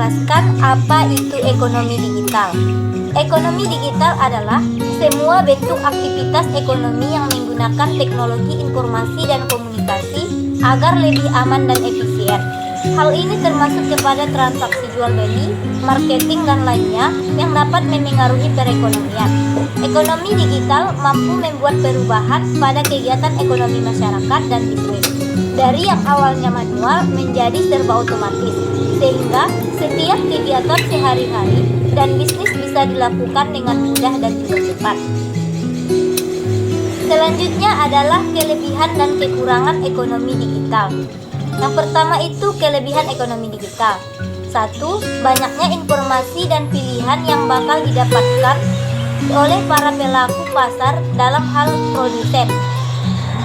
menjelaskan apa itu ekonomi digital. Ekonomi digital adalah semua bentuk aktivitas ekonomi yang menggunakan teknologi informasi dan komunikasi agar lebih aman dan efisien. Hal ini termasuk kepada transaksi jual beli, marketing, dan lainnya yang dapat memengaruhi perekonomian. Ekonomi digital mampu membuat perubahan pada kegiatan ekonomi masyarakat dan bisnis, dari yang awalnya manual menjadi serba otomatis, sehingga setiap kegiatan sehari-hari dan bisnis bisa dilakukan dengan mudah dan juga cepat. Selanjutnya adalah kelebihan dan kekurangan ekonomi digital. Yang pertama itu kelebihan ekonomi digital. 1. Banyaknya informasi dan pilihan yang bakal didapatkan oleh para pelaku pasar dalam hal produsen.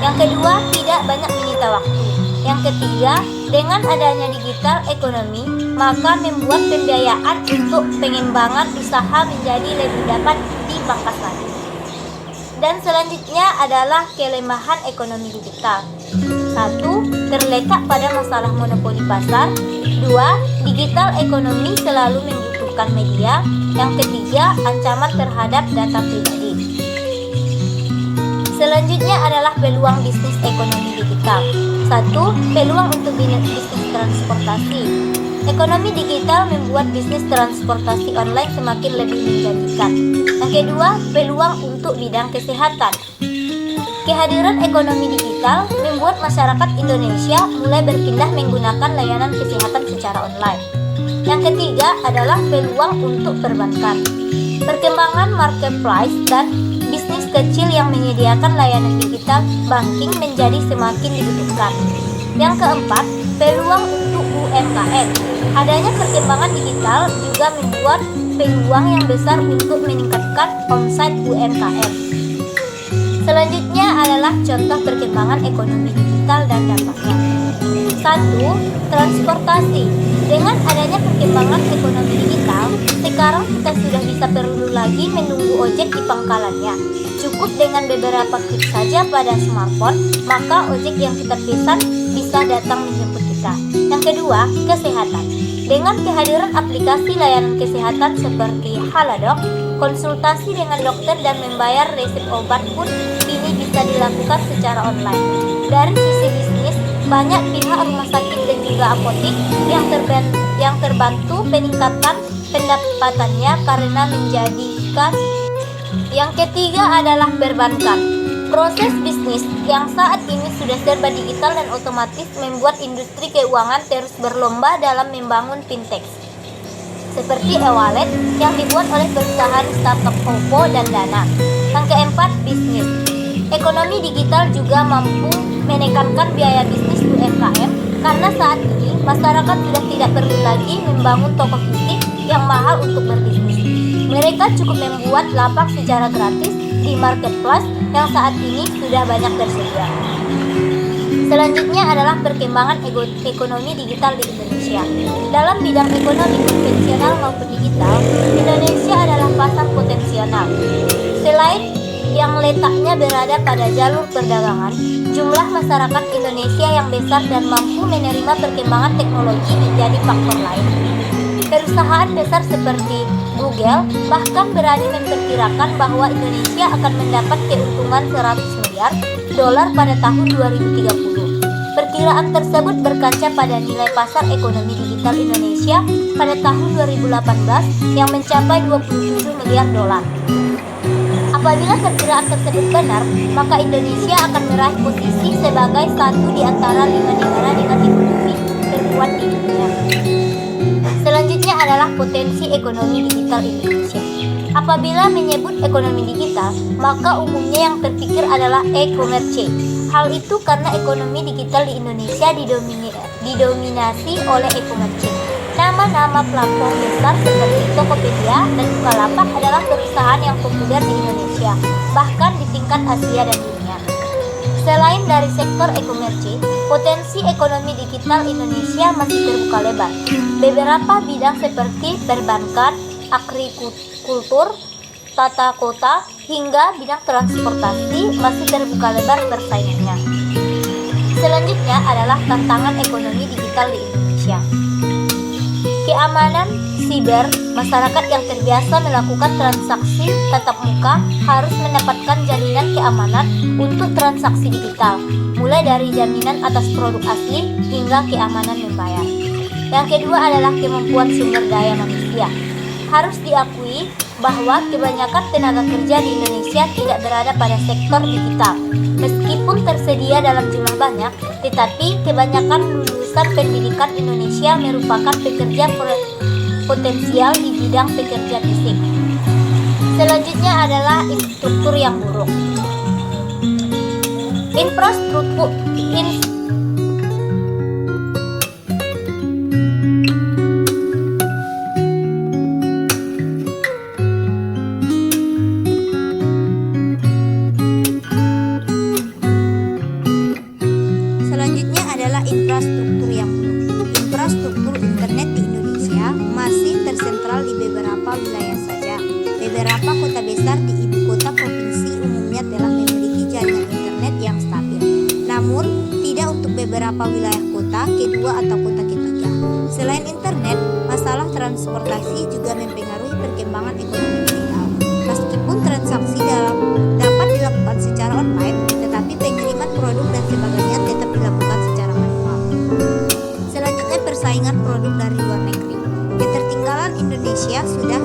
Yang kedua, tidak banyak menyita waktu. Yang ketiga, dengan adanya digital ekonomi, maka membuat pembiayaan untuk pengembangan usaha menjadi lebih dapat dipangkas lagi. Dan selanjutnya adalah kelemahan ekonomi digital. 1. Terletak pada masalah monopoli pasar. 2. Digital ekonomi selalu membutuhkan media. Yang ketiga, ancaman terhadap data pribadi. Selanjutnya adalah peluang bisnis ekonomi digital. 1. Peluang untuk bisnis transportasi. Ekonomi digital membuat bisnis transportasi online semakin lebih menjanjikan. Yang kedua, peluang untuk bidang kesehatan. Kehadiran ekonomi digital membuat masyarakat Indonesia mulai berpindah menggunakan layanan kesehatan secara online. Yang ketiga adalah peluang untuk perbankan. Perkembangan marketplace dan bisnis kecil yang menyediakan layanan digital banking menjadi semakin dibutuhkan. Yang keempat, peluang untuk UMKM. Adanya perkembangan digital juga membuat peluang yang besar untuk meningkatkan omset UMKM. Selanjutnya adalah contoh perkembangan ekonomi digital dan dampaknya. 1. Transportasi. Dengan adanya perkembangan ekonomi digital, sekarang kita sudah bisa perlu lagi menunggu ojek di pangkalannya. Cukup dengan beberapa klik saja pada smartphone, maka ojek yang kita pesan bisa datang menjemput kita. Yang kedua, kesehatan. Dengan kehadiran aplikasi layanan kesehatan seperti Halodoc, konsultasi dengan dokter dan membayar resep obat pun kini bisa dilakukan secara online. Dari sisi bisnis, banyak pihak rumah sakit dan juga apotek yang terbantu peningkatan pendapatannya karena menjadikan. Yang ketiga adalah perbankan. Proses bisnis yang saat ini sudah serba digital dan otomatis membuat industri keuangan terus berlomba dalam membangun fintech, seperti e-wallet yang dibuat oleh perusahaan startup OVO dan Dana. Yang keempat, bisnis. Ekonomi digital juga mampu menekankan biaya bisnis UMKM karena saat ini masyarakat sudah tidak perlu lagi membangun toko fisik yang mahal untuk berbisnis. Mereka cukup membuat lapak secara gratis di marketplace yang saat ini sudah banyak tersedia. Selanjutnya adalah perkembangan ekonomi digital di Indonesia. Dalam bidang ekonomi konvensional maupun digital, Indonesia adalah pasar potensial. Selain yang letaknya berada pada jalur perdagangan, jumlah masyarakat Indonesia yang besar dan mampu menerima perkembangan teknologi menjadi faktor lain. Perusahaan besar seperti Google bahkan berani memperkirakan bahwa Indonesia akan mendapat keuntungan 100 miliar dolar pada tahun 2030. Perkiraan tersebut berkaca pada nilai pasar ekonomi digital Indonesia pada tahun 2018 yang mencapai 27 miliar dolar. Apabila perkiraan tersebut benar, maka Indonesia akan meraih posisi sebagai satu di antara 5 negara dengan ekonomi terkuat di dunia. Selanjutnya adalah potensi ekonomi digital Indonesia. Apabila menyebut ekonomi digital, maka umumnya yang terpikir adalah e-commerce. Hal itu karena ekonomi digital di Indonesia didominasi oleh e-commerce. Nama-nama platform besar seperti Tokopedia dan Bukalapak adalah perusahaan yang populer di Indonesia, bahkan di tingkat Asia dan dunia. Selain dari sektor e-commerce, potensi ekonomi digital Indonesia masih terbuka lebar. Beberapa bidang seperti perbankan, agrikultur, tata kota, hingga bidang transportasi masih terbuka lebar persaingannya. Selanjutnya adalah tantangan ekonomi digital di Indonesia. Keamanan siber, masyarakat yang terbiasa melakukan transaksi tatap muka harus mendapatkan jaminan keamanan untuk transaksi digital, mulai dari jaminan atas produk asli hingga keamanan membayar. Yang kedua adalah kemampuan sumber daya manusia. Harus diakui bahwa kebanyakan tenaga kerja di Indonesia tidak berada pada sektor digital. Meskipun tersedia dalam jumlah banyak, tetapi kebanyakan lulusan pendidikan Indonesia merupakan pekerja potensial di bidang pekerja fisik. Selanjutnya adalah infrastruktur yang buruk. Selanjutnya adalah infrastruktur yang buruk. Infrastruktur internet di Indonesia masih tersentral di beberapa wilayah saja. Beberapa kota besar di ibu kota provinsi umumnya telah memiliki jaringan internet yang stabil. Namun, tidak untuk beberapa wilayah kota kedua atau kota ketiga. Selain internet, masalah transportasi juga mempengaruhi perkembangan ekonomi digital. Meskipun transaksi dapat dilakukan secara online, tetapi pengiriman produk dan sebagainya tetap dilakukan secara manual. Selanjutnya, persaingan produk dari luar negeri. Ketertinggalan Indonesia sudah